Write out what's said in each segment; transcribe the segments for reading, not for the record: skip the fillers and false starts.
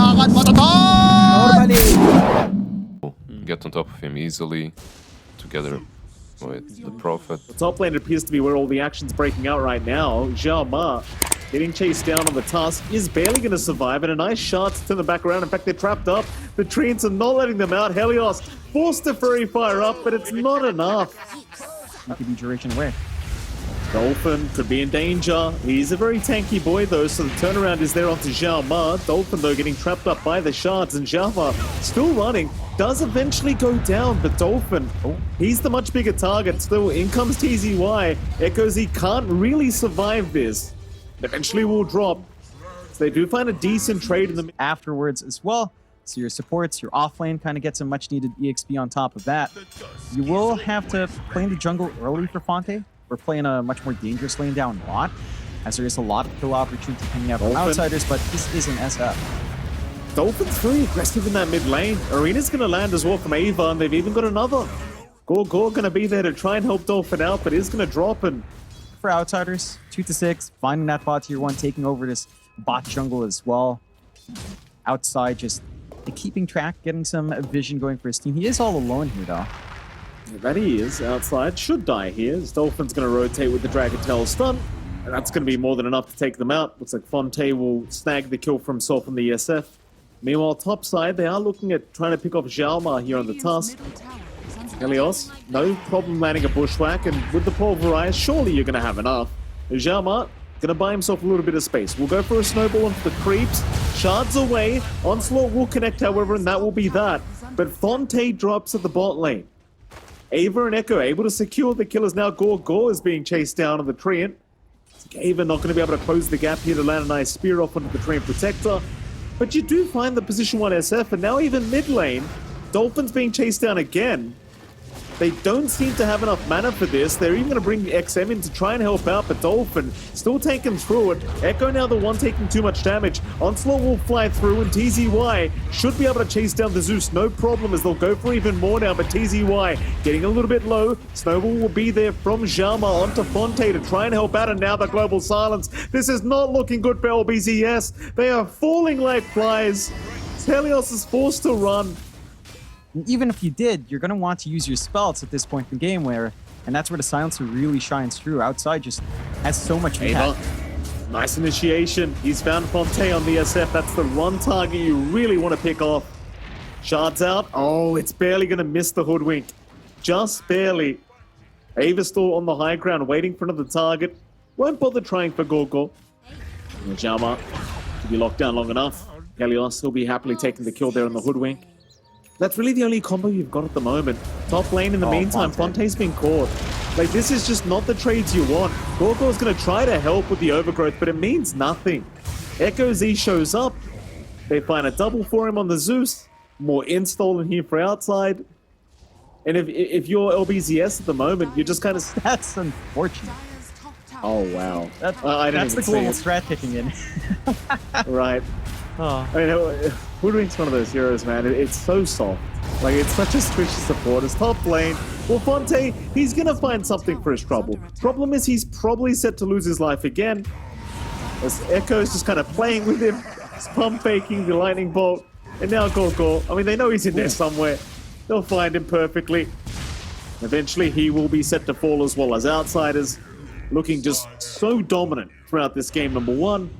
lakad mo to! Normally. Get on top of him easily, together with the Prophet. The top lane appears to be where all the action's breaking out right now. Zhao Ma getting chased down on the Tusk is barely going to survive, and a nice shot to turn them back around. In fact, they're trapped up. The Treants are not letting them out. Helios forced to Furry Fire up, but it's not enough. He could be duration away. Dolphin could be in danger. He's a very tanky boy, though, so the turnaround is there onto Zhao Ma. Dolphin, though, getting trapped up by the shards, and Zhao Ma still running. Does eventually go down, but Dolphin, he's the much bigger target. Still, in comes TZY. Echoes, he can't really survive this. Eventually will drop. So they do find a decent trade in the Afterwards as well. So your supports, your offlane kind of gets a much needed EXP on top of that. You will have to play in the jungle early for Fonte. We're playing a much more dangerous lane down bot, as there is a lot of kill opportunity coming out from outsiders, but this is an SF. Dolphin's very aggressive in that mid lane. Arena's going to land as well from Ava, and they've even got another. Gore going to be there to try and help Dolphin out, but is going to drop. And for outsiders, 2-6, finding that bot tier 1, taking over this bot jungle as well. Outside, just keeping track, getting some vision going for his team. He is all alone here, though. That he is. Outside should die here. As Dolphin's going to rotate with the Dragon Tail stun, and that's going to be more than enough to take them out. Looks like Fonte will snag the kill for himself on the SF. Meanwhile, top side, they are looking at trying to pick off Zhao Ma here on the Tusk. Helios, no problem landing a bushwhack, and with the Pulverize, surely you're going to have enough. Zhao Ma going to buy himself a little bit of space. We'll go for a snowball onto the creeps. Shards away. Onslaught will connect, however, and that will be that. But Fonte drops at the bot lane. Ava and Echo able to secure the killers now. Gore is being chased down on the Treant. Ava not going to be able to close the gap here to land a nice spear off onto the Treant Protector. But you do find the position 1 SF, and now even mid lane, Dolphin's being chased down again. They don't seem to have enough mana for this. They're even going to bring XM in to try and help out, but Dolphin still taking through it. Echo now the one taking too much damage. Onslaught will fly through, and TZY should be able to chase down the Zeus. No problem, as they'll go for even more now, but TZY getting a little bit low. Snowball will be there from Zhao Ma onto Fonte to try and help out, and now the Global Silence. This is not looking good for LBZS. They are falling like flies. Helios is forced to run. And even if you did, you're going to want to use your spells at this point in the game, and that's where the silencer really shines through. Outside just has so much impact. Nice initiation. He's found Fonte on the SF. That's the one target you really want to pick off. Shards out. Oh, it's barely going to miss the Hoodwink. Just barely. Ava still on the high ground, waiting for another target. Won't bother trying for Gorgo. Zhao Ma to be locked down long enough. Helios will be happily taking the kill there on the Hoodwink. That's really the only combo you've got at the moment. Top lane in the meantime, Fonte's been caught. Like, this is just not the trades you want. Gorgo's going to try to help with the overgrowth, but it means nothing. Echo Z shows up. They find a double for him on the Zeus. More install in here for outside. And if you're LBZS at the moment, you're just kind of... That's unfortunate. Oh, wow. That's the global strat kicking in. Right. Oh. I mean, Hoodwink's one of those heroes, man. It's so soft. Like, it's such a squishy support. His top lane. Well, Fonte, he's going to find something for his trouble. Problem is, he's probably set to lose his life again. As Echo's just kind of playing with him. He's pump faking the lightning bolt. And now Gorgo. I mean, they know he's in there somewhere. They'll find him perfectly. Eventually, he will be set to fall as well as outsiders. Looking just so dominant throughout this game, number one.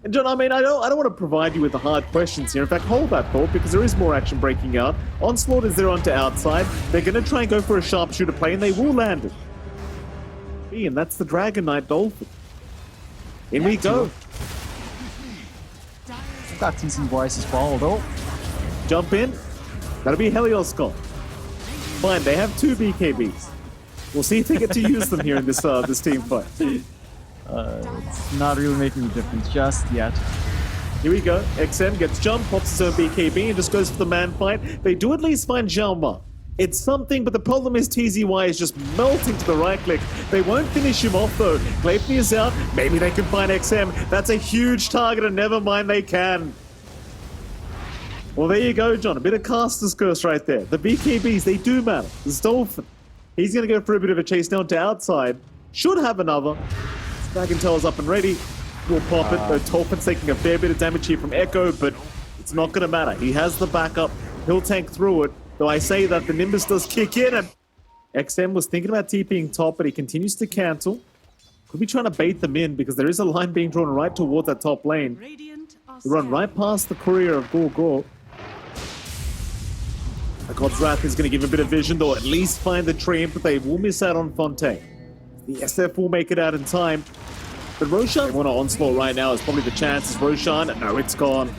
And John, I mean, I don't want to provide you with the hard questions here. In fact, hold that thought, because there is more action breaking out. Onslaught is there onto outside. They're going to try and go for a sharpshooter play, and they will land it. And that's the Dragon Knight Dolphin. In we go. I've got TZY's as well, though. Jump in. That'll be Helios Skull. Fine, they have 2 BKBs. We'll see if they get to use them here in this team fight. It's not really making a difference just yet. Here we go. XM gets jumped, pops his own BKB, and just goes for the man fight. They do at least find Zhao Ma. It's something, but the problem is TZY is just melting to the right click. They won't finish him off, though. Gleipnir is out. Maybe they can find XM. That's a huge target, and never mind, they can. Well, there you go, John. A bit of caster's curse right there. The BKBs, they do matter. This Dolphin. He's going to go for a bit of a chase down to outside. Should have another. Dragon Tail's up and ready. will pop it. Though Dolphin's taking a fair bit of damage here from Echo, but it's not going to matter. He has the backup. He'll tank through it. Though I say that the Nimbus does kick in, and XM was thinking about TPing top, but he continues to cancel. Could be trying to bait them in because there is a line being drawn right towards that top lane. They run right past the courier of Gorgor. The God's Wrath is going to give a bit of vision, though at least find the Treant, but they will miss out on Fonte. The SF will make it out in time. But Roshan, they want to onslaught right now is probably the chance. Is Roshan? No, it's gone.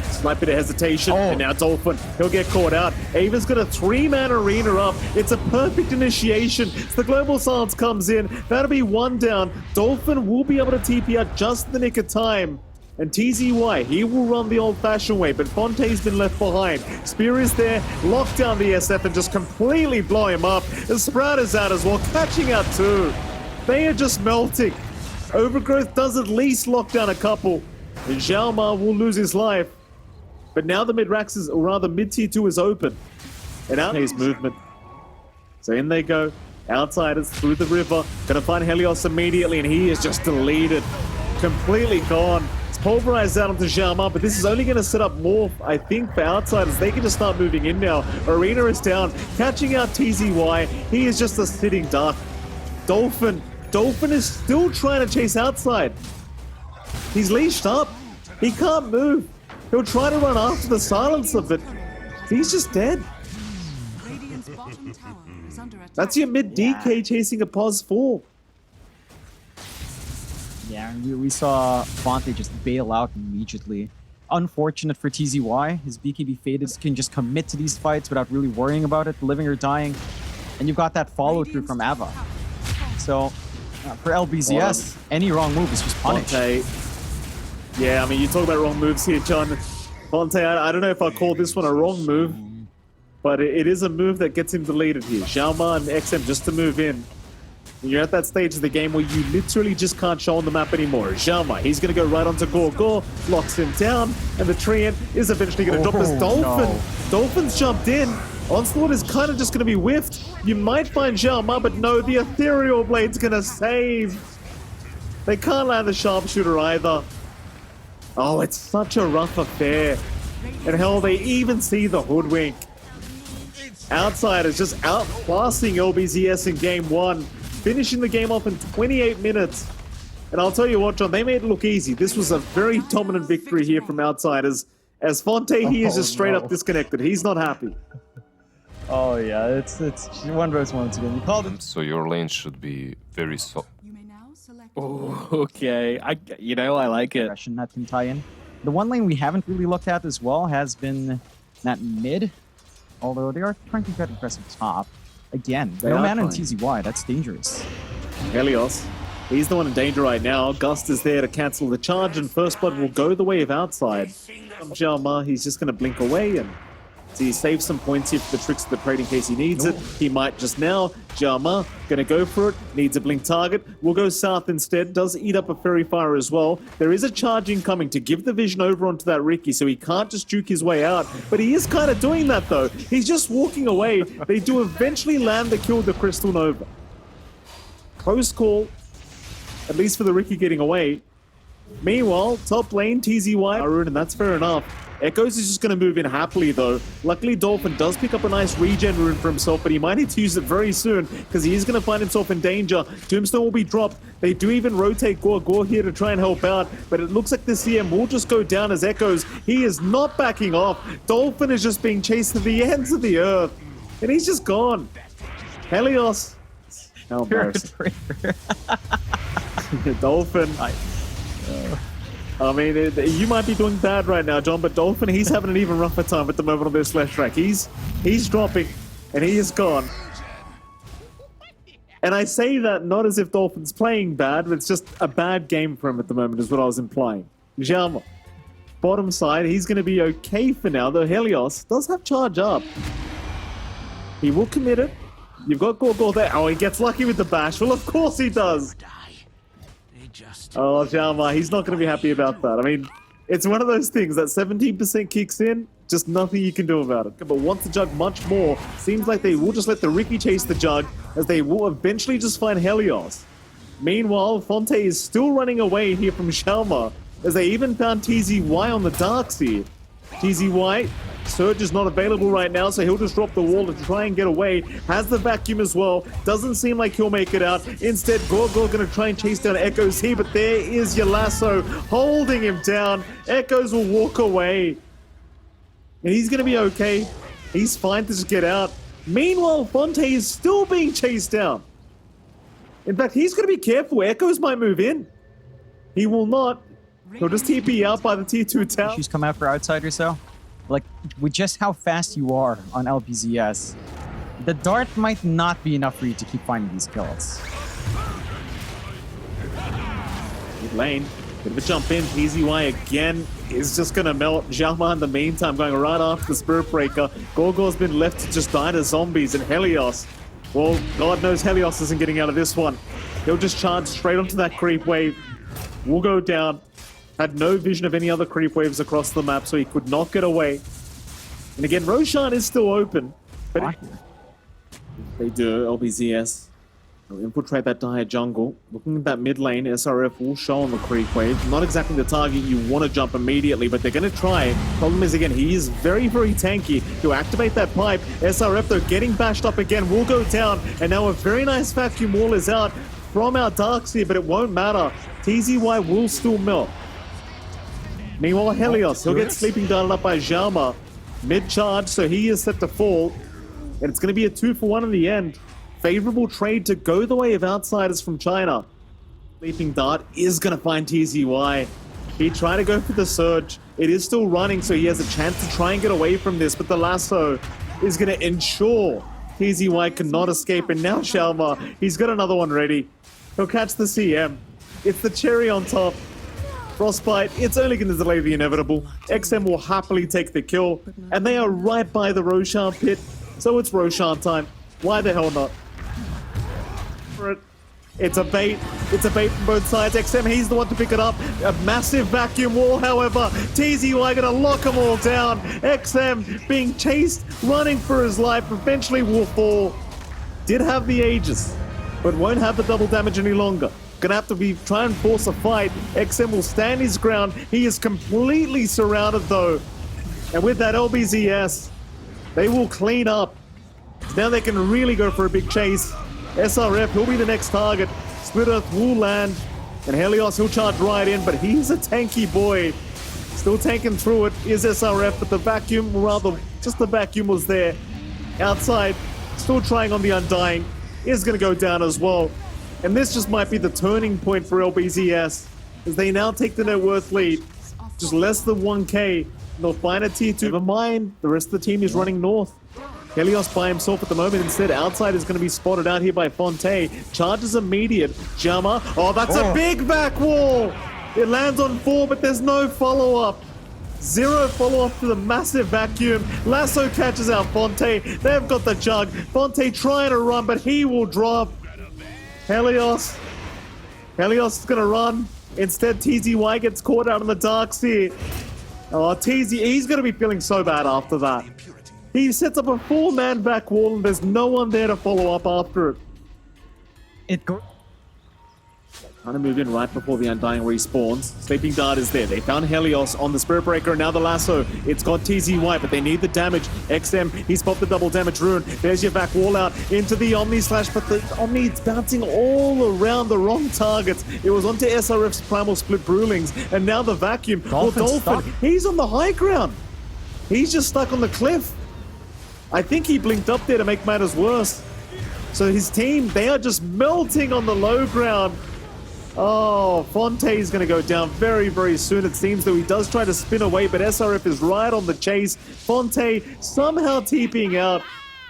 Slight bit of hesitation, and now Dolphin, he'll get caught out. Ava's got a 3-man arena up. It's a perfect initiation. So the Global Silence comes in. That'll be one down. Dolphin will be able to TP out just in the nick of time. And TZY, he will run the old-fashioned way, but Fonte's been left behind. Spear is there, lock down the SF and just completely blow him up. And Sprout is out as well, catching out too. They are just melting. Overgrowth does at least lock down a couple. And Zhao Ma will lose his life. But now the mid-Rax is, or rather mid-tier 2 is open. And out his movement. So in they go. Outsiders through the river. Gonna find Helios immediately, and he is just deleted. Completely gone. It's pulverized out onto Zhao Ma, but this is only gonna set up more, I think, for outsiders. They can just start moving in now. Arena is down. Catching out TZY. He is just a sitting duck. Dolphin is still trying to chase outside. He's leashed up. He can't move. He'll try to run after the silencer, but he's just dead. That's your mid-DK chasing a pos 4. Yeah, we saw Fonte just bail out immediately. Unfortunate for TZY. His BKB Faded can just commit to these fights without really worrying about it, living or dying. And you've got that follow-through from Ava. So, for LBZS, any wrong move is just punished. Fonte. Yeah, I mean, you talk about wrong moves here, John. Fonte, I don't know if I call this one a wrong move, but it is a move that gets him deleted here. Zhao Ma and XM just to move in. When you're at that stage of the game where you literally just can't show on the map anymore. Zhao Ma, he's going to go right onto Gorgor, locks him down, and the Treant is eventually going to drop this Dolphin. No. Dolphin's jumped in. Onslaught is kind of just going to be whiffed. You might find Zhao Ma, but no, the Ethereal Blade's going to save. They can't land the Sharpshooter either. Oh, it's such a rough affair. And hell, they even see the Hoodwink. Outsiders just outclassing LBZS in game 1, finishing the game off in 28 minutes. And I'll tell you what, John, they made it look easy. This was a very dominant victory here from Outsiders. As Fonte, he is just straight up disconnected. He's not happy. Oh yeah, it's one verse once again. You called it. So your lane should be very soft. Oh, okay. I like it. Aggression that can tie in. The one lane we haven't really looked at as well has been that mid, although they are trying to get aggressive top. Again, no mana in TZY, that's dangerous. Helios, he's the one in danger right now. Gust is there to cancel the charge, and First Blood will go the way of outside. Zhao Ma, he's just going to blink away, and so he saves some points here for the tricks of the trade in case he needs it. He might just now. Zhao Ma, gonna go for it. Needs a blink target. Will go south instead. Does eat up a Fairy Fire as well. There is a charge incoming to give the vision over onto that Ricky, so he can't just juke his way out. But he is kind of doing that though. He's just walking away. They do eventually land the kill with the Crystal Nova. Close call, at least for the Ricky getting away. Meanwhile, top lane, TZY, Arun, and that's fair enough. Echoes is just going to move in happily, though. Luckily, Dolphin does pick up a nice regen rune for himself, but he might need to use it very soon, because he is going to find himself in danger. Tombstone will be dropped. They do even rotate Gorgor here to try and help out, but it looks like the CM will just go down as Echoes. He is not backing off. Dolphin is just being chased to the ends of the earth, and he's just gone. Helios. How embarrassing. Dolphin. I mean, you might be doing bad right now, John, but Dolphin, he's having an even rougher time at the moment on this left track. He's dropping, and he is gone. And I say that not as if Dolphin's playing bad, but it's just a bad game for him at the moment, is what I was implying. Zhao Ma, bottom side, he's going to be okay for now, though Helios does have charge up. He will commit it. You've got Gorgor there. Oh, he gets lucky with the bash. Well, of course he does. Oh, Zhao Ma, he's not going to be happy about that. I mean, it's one of those things that 17% kicks in, just nothing you can do about it. But once the Jug much more, seems like they will just let the Ricky chase the Jug, as they will eventually just find Helios. Meanwhile, Fonte is still running away here from Shalma, as they even found TZY on the Darkseer. TZY, Surge is not available right now, so he'll just drop the wall to try and get away. Has the vacuum as well. Doesn't seem like he'll make it out. Instead, Gorgor gonna try and chase down Echoes here, but there is your lasso holding him down. Echoes will walk away. And he's gonna be okay. He's fine to just get out. Meanwhile, Fonte is still being chased down. In fact, he's gonna be careful. Echoes might move in. He will not. He'll just TP out by the T2 tower. Issues come out for Outsiders, though. Like, with just how fast you are on LBZS, the dart might not be enough for you to keep finding these kills. Good lane. Bit of a jump in. TZY again is just going to melt. Xiaoma in the meantime going right after the Spirit Breaker. Gorgor's been left to just die to zombies, and Helios, well, God knows Helios isn't getting out of this one. He'll just charge straight onto that creep wave. Will go down. Had no vision of any other creep waves across the map, so he could not get away. And again, Roshan is still open. But they do, LBZS. They'll infiltrate that dire jungle. Looking at that mid lane, SRF will show on the creep wave. Not exactly the target you want to jump immediately, but they're going to try. Problem is, again, he is very, very tanky. To activate that pipe, SRF, though, getting bashed up again, will go down. And now a very nice vacuum wall is out from our Darkseer, but it won't matter. TZY will still melt. Meanwhile, Helios, he'll get sleeping darted up by Xiaoma. Mid-charge, so he is set to fall. And it's going to be a 2-for-1 in the end. Favorable trade to go the way of Outsiders from China. Sleeping Dart is going to find TZY. He tried to go for the Surge. It is still running, so he has a chance to try and get away from this. But the lasso is going to ensure TZY cannot escape. And now Xiaoma, he's got another one ready. He'll catch the CM. It's the cherry on top. Frostbite, it's only going to delay the inevitable. XM will happily take the kill, and they are right by the Roshan pit, so it's Roshan time. Why the hell not? It's a bait. It's a bait from both sides. XM, he's the one to pick it up. A massive vacuum wall, however. TZY gonna lock them all down. XM being chased, running for his life, eventually will fall. Did have the Aegis, but won't have the double damage any longer. Gonna have to try and force a fight. XM will stand his ground. He is completely surrounded though. And with that LBZS, they will clean up. Now they can really go for a big chase. SRF, he'll be the next target. Split Earth will land. And Helios, he'll charge right in, but he's a tanky boy. Still tanking through it is SRF, but the vacuum, or rather, just the vacuum was there. Outside, still trying on the Undying, is gonna go down as well. And this just might be the turning point for LBZS, as they now take the net worth lead. Just less than 1k. They'll find a tier 2. Never mind, the rest of the team is running north. Helios by himself at the moment. Instead, Outside is going to be spotted out here by Fonte. Charges immediate. Xiaoma. Oh, that's a big back wall! It lands on 4, but there's no follow-up. 0 follow-up to the massive vacuum. Lasso catches out Fonte. They've got the jug. Fonte trying to run, but he will drop. Helios is gonna run. Instead, TZY gets caught out in the Darkseer. Oh, he's gonna be feeling so bad after that. He sets up a 4-man back wall and there's no one there to follow up after it. Trying to move in right before the Undying respawns. Sleeping Dart is there. They found Helios on the Spirit Breaker and now the lasso. It's got TZY, but they need the damage. XM, he's popped the double damage rune. There's your back wall out into the Omni Slash, but the Omni is bouncing all around the wrong targets. It was onto SRF's Primal Split Brewlings, and now the vacuum. Dolphin, he's on the high ground. He's just stuck on the cliff. I think he blinked up there to make matters worse. So his team, they are just melting on the low ground. Oh, Fonte is going to go down very, very soon. It seems that he does try to spin away, but SRF is right on the chase. Fonte somehow TPing out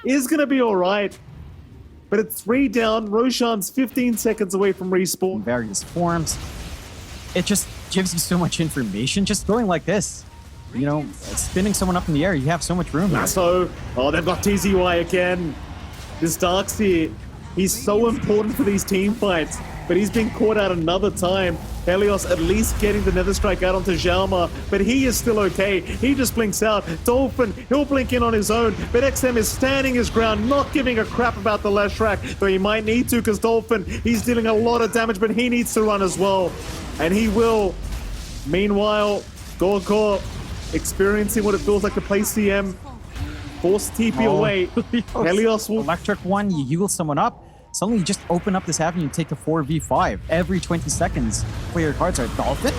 is going to be all right. But it's 3 down. Roshan's 15 seconds away from respawn. Various forms. It just gives you so much information. Just going like this. You know, spinning someone up in the air, you have so much room. Lasso. Oh, they've got TZY again. This Darkseer, he's so important for these team fights. but he's been caught out another time. Helios at least getting the Nether Strike out onto Xiaoma, but he is still okay. He just blinks out. Dolphin, he'll blink in on his own, but XM is standing his ground, not giving a crap about the Leshrac, though he might need to because Dolphin, he's dealing a lot of damage, but he needs to run as well. And he will. Meanwhile, Gorkor experiencing what it feels like to play CM. Force TP away. Helios will... Electric one, you heal someone up. Suddenly you just open up this avenue and take a 4v5 every 20 seconds. Player cards are Dolphin.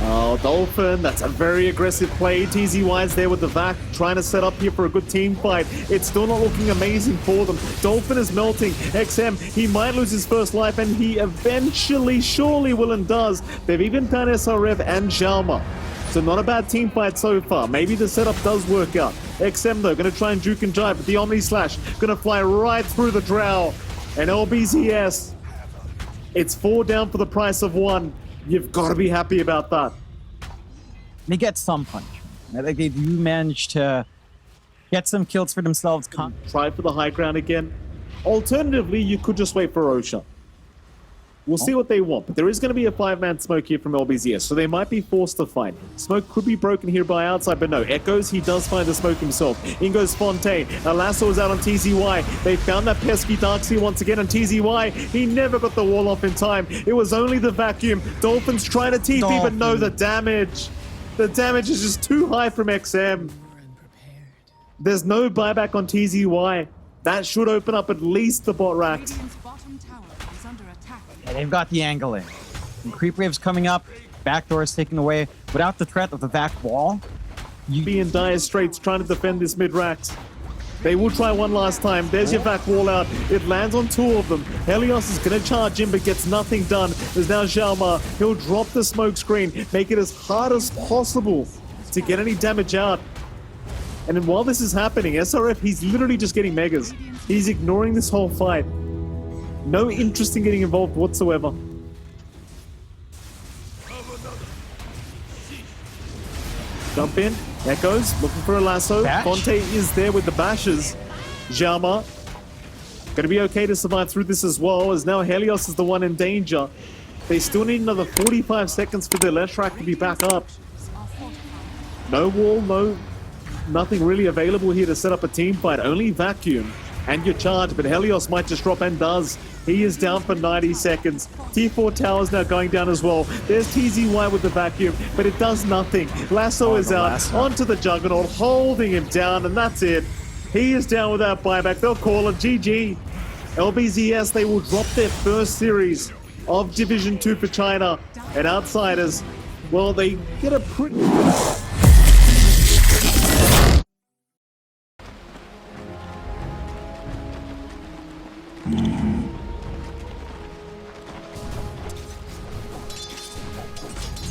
Oh, Dolphin, that's a very aggressive play. TZY's there with the vac, trying to set up here for a good team fight. It's still not looking amazing for them. Dolphin is melting. XM, he might lose his first life, and he eventually, surely will and does. They've even done SRF and Xiaoma. So not a bad team fight so far. Maybe the setup does work out. XM, though, going to try and juke and jive, but the Omni Slash going to fly right through the Drow. And LBZS, it's 4 down for the price of 1. You've got to be happy about that. They get some punishment. I think they do manage to get some kills for themselves. Try for the high ground again. Alternatively, you could just wait for Osha. We'll see what they want, but there is going to be a 5-man smoke here from LBZS, so they might be forced to fight. Smoke could be broken here by outside, but no. Echoes, he does find the smoke himself. In goes Fontaine. A lasso is out on TZY. They found that pesky Darkseer once again on TZY. He never got the wall off in time. It was only the vacuum. Dolphin's trying to TP, but no, the damage. The damage is just too high from XM. There's no buyback on TZY. That should open up at least the bot racks. And they've got the angle in. And creep waves coming up, backdoor is taken away. Without the threat of the vac wall, you be in dire straits trying to defend this mid racks. They will try one last time. There's your vac wall out. It lands on 2 of them. Helios is going to charge in, but gets nothing done. There's now Xiaoma. He'll drop the smoke screen, make it as hard as possible to get any damage out. And then while this is happening, SRF, he's literally just getting megas. He's ignoring this whole fight. No interest in getting involved whatsoever. Jump in. Echoes looking for a lasso. Bash? Fonte is there with the bashes. Xiaoma going to be okay to survive through this as well, as now Helios is the one in danger. They still need another 45 seconds for their Leshrac to be back up. No wall, nothing really available here to set up a team fight. Only vacuum and your charge, but Helios might just drop and does. He is down for 90 seconds. T4 Tower's now going down as well. There's TZY with the vacuum, but it does nothing. Lasso is out onto the Juggernaut, holding him down, and that's it. He is down without buyback. They'll call it GG. LBZS, they will drop their first series of Division 2 for China. And Outsiders, well, they get a pretty...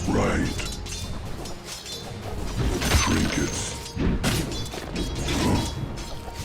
Right.